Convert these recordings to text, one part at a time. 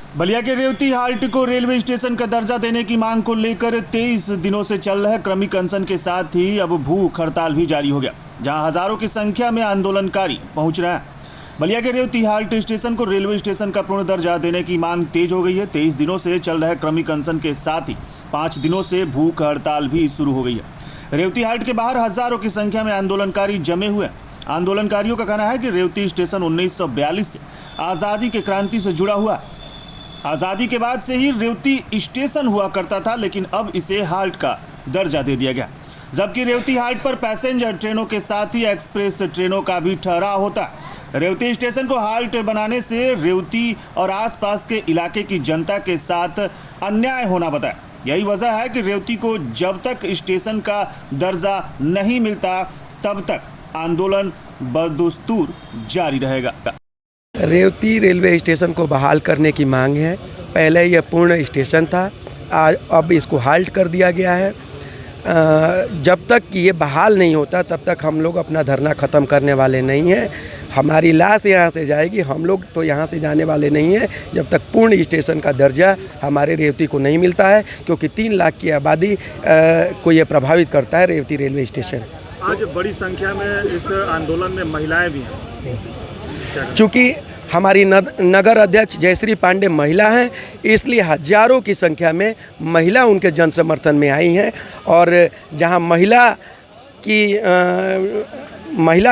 बलिया के रेवती हाल्ट को railway station का दर्जा देने की मांग को लेकर 23 दिनों से चल रहे क्रमिक अनशन के साथ ही अब भूख हड़ताल भी जारी हो गया, जहां हजारों की संख्या में आंदोलनकारी पहुंच रहे हैं। बलिया के रेवती हाल्ट स्टेशन को रेलवे स्टेशन का पूर्ण दर्जा देने की मांग तेज हो गई है। 23 दिनों से चल रहे क्रमिक अनशन के साथ ही 5 दिनों से भूख हड़ताल भी शुरू हो गई है। रेवती हाल्ट के बाहर हजारों की संख्या में आंदोलनकारी जमे हुए हैं। आंदोलनकारियों का कहना है कि रेवती स्टेशन 1942 से आज़ादी के क्रांति से जुड़ा हुआ है। आज़ादी के बाद से ही रेवती स्टेशन हुआ करता था, लेकिन अब इसे हाल्ट का दर्जा दे दिया गया, जबकि रेवती हाल्ट पर पैसेंजर ट्रेनों के साथ ही एक्सप्रेस ट्रेनों का भी ठहराव होता है। रेवती स्टेशन को हाल्ट बनाने से रेवती और आसपास के इलाके की जनता के साथ अन्याय होना बताया। यही वजह है कि रेवती को जब तक स्टेशन का दर्जा नहीं मिलता तब तक आंदोलन बदस्तूर जारी रहेगा। रेवती रेलवे स्टेशन को बहाल करने की मांग है। पहले यह पूर्ण स्टेशन था, आज अब इसको हाल्ट कर दिया गया है। जब तक ये बहाल नहीं होता तब तक हम लोग अपना धरना ख़त्म करने वाले नहीं हैं। हमारी लाश यहाँ से जाएगी, हम लोग तो यहाँ से जाने वाले नहीं हैं जब तक पूर्ण स्टेशन का दर्जा हमारे रेवती को नहीं मिलता है, क्योंकि 3 लाख की आबादी को ये प्रभावित करता है रेवती रेलवे स्टेशन। आज बड़ी संख्या में इस आंदोलन में महिलाएं भी हैं। चूँकि हमारी नगर अध्यक्ष जयश्री पांडे महिला हैं, इसलिए हजारों की संख्या में महिला उनके जन समर्थन में आई हैं। और जहां महिला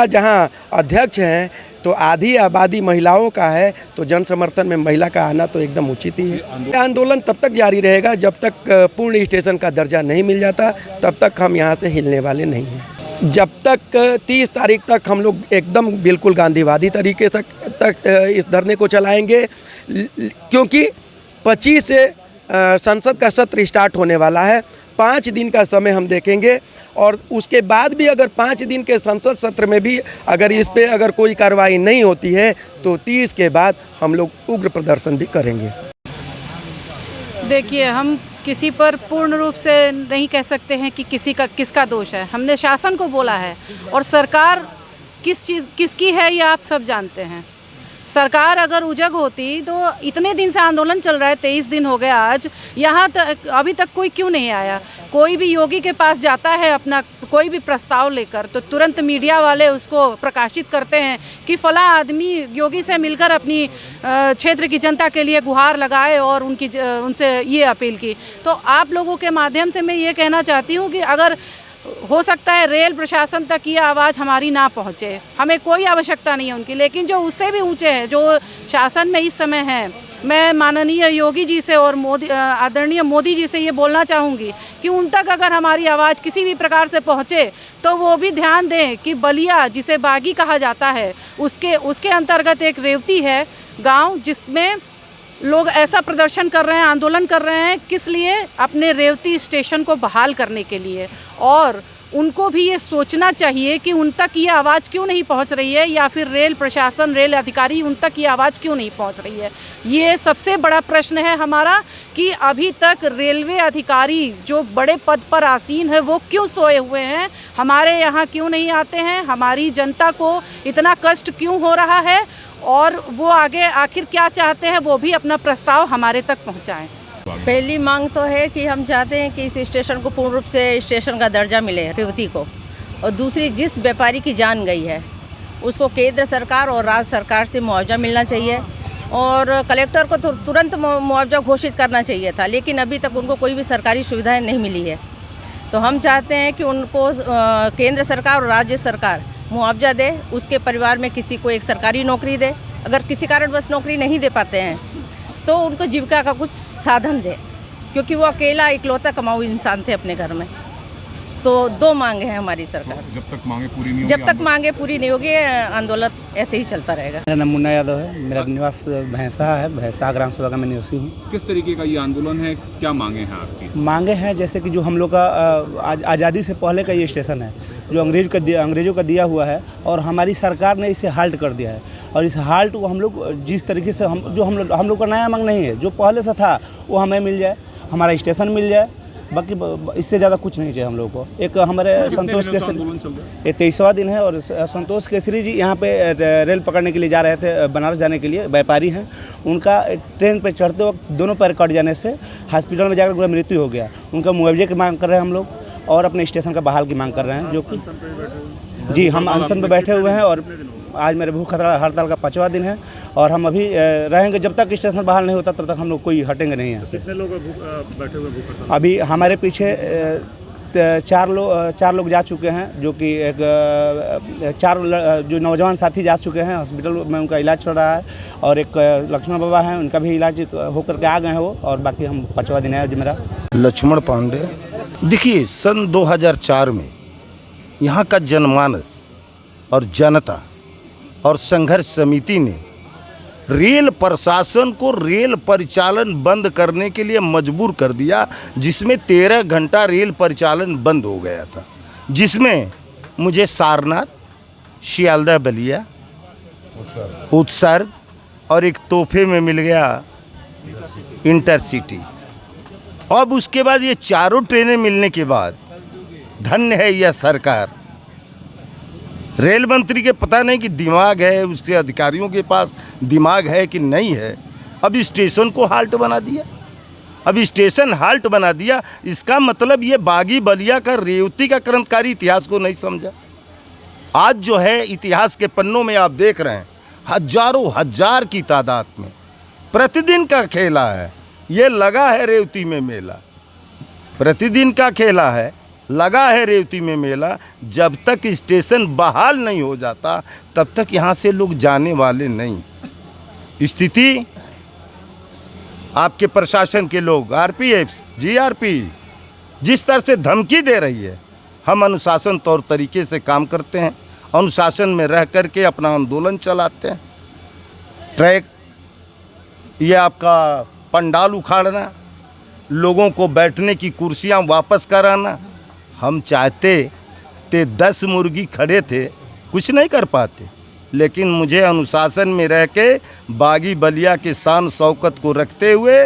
जहां अध्यक्ष हैं तो आधी आबादी महिलाओं का है, तो जन समर्थन में महिला का आना तो एकदम उचित ही है। आंदोलन तब तक जारी रहेगा जब तक पूर्ण स्टेशन का दर्जा नहीं मिल जाता, तब तक हम यहाँ से हिलने वाले नहीं हैं। जब तक 30 तारीख तक हम लोग एकदम बिल्कुल गांधीवादी तरीके से तक इस धरने को चलाएंगे, क्योंकि 25 से संसद का सत्र स्टार्ट होने वाला है। 5 दिन का समय हम देखेंगे और उसके बाद भी अगर 5 दिन के संसद सत्र में भी अगर इस पे अगर कोई कार्रवाई नहीं होती है तो 30 के बाद हम लोग उग्र प्रदर्शन भी करेंगे। देखिए, हम किसी पर पूर्ण रूप से नहीं कह सकते हैं कि किसका दोष है। हमने शासन को बोला है और सरकार किसकी है ये आप सब जानते हैं। सरकार अगर उजग होती तो इतने दिन से आंदोलन चल रहा है, 23 दिन हो गए आज, यहाँ तक अभी तक कोई क्यों नहीं आया। कोई भी योगी के पास जाता है अपना कोई भी प्रस्ताव लेकर तो तुरंत मीडिया वाले उसको प्रकाशित करते हैं कि फला आदमी योगी से मिलकर अपनी क्षेत्र की जनता के लिए गुहार लगाए और उनसे ये अपील की। तो आप लोगों के माध्यम से मैं ये कहना चाहती हूँ कि अगर हो सकता है रेल प्रशासन तक ये आवाज़ हमारी ना पहुँचे, हमें कोई आवश्यकता नहीं है उनकी, लेकिन जो उससे भी ऊंचे हैं, जो शासन में इस समय हैं, मैं माननीय योगी जी से और आदरणीय मोदी जी से ये बोलना चाहूँगी कि उन तक अगर हमारी आवाज़ किसी भी प्रकार से पहुँचे तो वो भी ध्यान दें कि बलिया, जिसे बागी कहा जाता है, उसके अंतर्गत एक रेवती है गाँव, जिसमें लोग ऐसा प्रदर्शन कर रहे हैं, आंदोलन कर रहे हैं, किस लिए? अपने रेवती स्टेशन को बहाल करने के लिए। और उनको भी ये सोचना चाहिए कि उन तक ये आवाज़ क्यों नहीं पहुंच रही है, या फिर रेल प्रशासन, रेल अधिकारी उन तक ये आवाज़ क्यों नहीं पहुंच रही है। ये सबसे बड़ा प्रश्न है हमारा कि अभी तक रेलवे अधिकारी जो बड़े पद पर आसीन है वो क्यों सोए हुए हैं, हमारे यहाँ क्यों नहीं आते हैं, हमारी जनता को इतना कष्ट क्यों हो रहा है, और वो आगे आखिर क्या चाहते हैं वो भी अपना प्रस्ताव हमारे तक पहुंचाएं। पहली मांग तो है कि हम चाहते हैं कि इस स्टेशन को पूर्ण रूप से स्टेशन का दर्जा मिले रेवती को, और दूसरी, जिस व्यापारी की जान गई है उसको केंद्र सरकार और राज्य सरकार से मुआवजा मिलना चाहिए, और कलेक्टर को तुरंत मुआवजा घोषित करना चाहिए था, लेकिन अभी तक उनको कोई भी सरकारी सुविधाएं नहीं मिली है। तो हम चाहते हैं कि उनको केंद्र सरकार और राज्य सरकार मुआवजा दे, उसके परिवार में किसी को एक सरकारी नौकरी दे, अगर किसी कारणवश नौकरी नहीं दे पाते हैं तो उनको जीविका का कुछ साधन दे, क्योंकि वो अकेला इकलौता कमाऊ इंसान थे अपने घर में। तो 2 मांगे हैं हमारी सरकार। जब तक मांगे पूरी नहीं होगी आंदोलन ऐसे ही चलता रहेगा। मेरा नाम मुन्ना यादव है, मेरा निवास भैंसा है, भैंसा ग्राम सभा का मैं निवासी हूँ। किस तरीके का ये आंदोलन है, क्या मांगे हैं आपकी? मांगे हैं जैसे कि जो हम लोग का आज़ादी से पहले का ये स्टेशन है, जो अंग्रेज़ों का दिया हुआ है, और हमारी सरकार ने इसे हाल्ट कर दिया है। और इस हाल्ट को हम लोग जिस तरीके से हम लोग का नया मांग नहीं है, जो पहले से था वो हमें मिल जाए, हमारा स्टेशन मिल जाए, बाकी इससे ज़्यादा कुछ नहीं चाहिए हम लोग को। एक हमारे संतोष केसरी आंदोलन चल रहा है? ये 23वां दिन है और संतोष केसरी जी यहाँ पे रेल पकड़ने के लिए जा रहे थे, बनारस जाने के लिए, व्यापारी हैं। उनका ट्रेन पे चढ़ते वक्त दोनों पैर कट जाने से हॉस्पिटल में जाकर उनका मृत्यु हो गया। उनका मुआवजे की मांग कर रहे हैं हम लोग और अपने स्टेशन का बहाल की मांग कर रहे हैं, जो कि जी हम अनशन पे बैठे हुए हैं और आज मेरे भूख हड़ताल का 5वां दिन है और हम अभी रहेंगे जब तक स्टेशन बहाल नहीं होता, तब तक हम लोग कोई हटेंगे नहीं यहाँ से। कितने लोग बैठे हुए भूख हड़ताल? अभी हमारे पीछे 4 लोग जा चुके हैं, जो कि एक 4 जो नौजवान साथी जा चुके हैं, हॉस्पिटल में उनका इलाज चल रहा है और एक लक्ष्मण बाबा हैं, उनका भी इलाज होकर के आ गए हैं वो, और बाकी हम 5वां दिन है आज मेरा। लक्ष्मण पांडे। देखिए, सन 2004 में यहाँ का जनमानस और जनता और संघर्ष समिति ने रेल प्रशासन को रेल परिचालन बंद करने के लिए मजबूर कर दिया, जिसमें 13 घंटा रेल परिचालन बंद हो गया था, जिसमें मुझे सारनाथ, शियालदह बलिया, उत्सर्ग और एक तोहफे में मिल गया इंटरसिटी। अब उसके बाद ये चारों ट्रेनें मिलने के बाद धन्य है यह सरकार। रेल मंत्री के पता नहीं कि दिमाग है, उसके अधिकारियों के पास दिमाग है कि नहीं है। अब स्टेशन को हाल्ट बना दिया, अब स्टेशन हाल्ट बना दिया। इसका मतलब ये बागी बलिया का, रेवती का क्रांतिकारी इतिहास को नहीं समझा। आज जो है इतिहास के पन्नों में आप देख रहे हैं, हजारों हजार की तादाद में प्रतिदिन का खेला है। ये लगा है रेवती में मेला, प्रतिदिन का खेला है, लगा है रेवती में मेला। जब तक स्टेशन बहाल नहीं हो जाता तब तक यहाँ से लोग जाने वाले नहीं। स्थिति आपके प्रशासन के लोग, आरपीएफ, जीआरपी जिस तरह से धमकी दे रही है, हम अनुशासन तौर तरीके से काम करते हैं, अनुशासन में रह कर के अपना आंदोलन चलाते हैं। ट्रैक, ये आपका पंडाल उखाड़ना, लोगों को बैठने की कुर्सियां वापस कराना, हम चाहते थे 10 मुर्गी खड़े थे, कुछ नहीं कर पाते, लेकिन मुझे अनुशासन में रह के बागी बलिया के शान शौकत को रखते हुए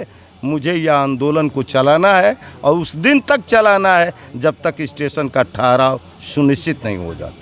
मुझे यह आंदोलन को चलाना है और उस दिन तक चलाना है जब तक स्टेशन का ठहराव सुनिश्चित नहीं हो जाता।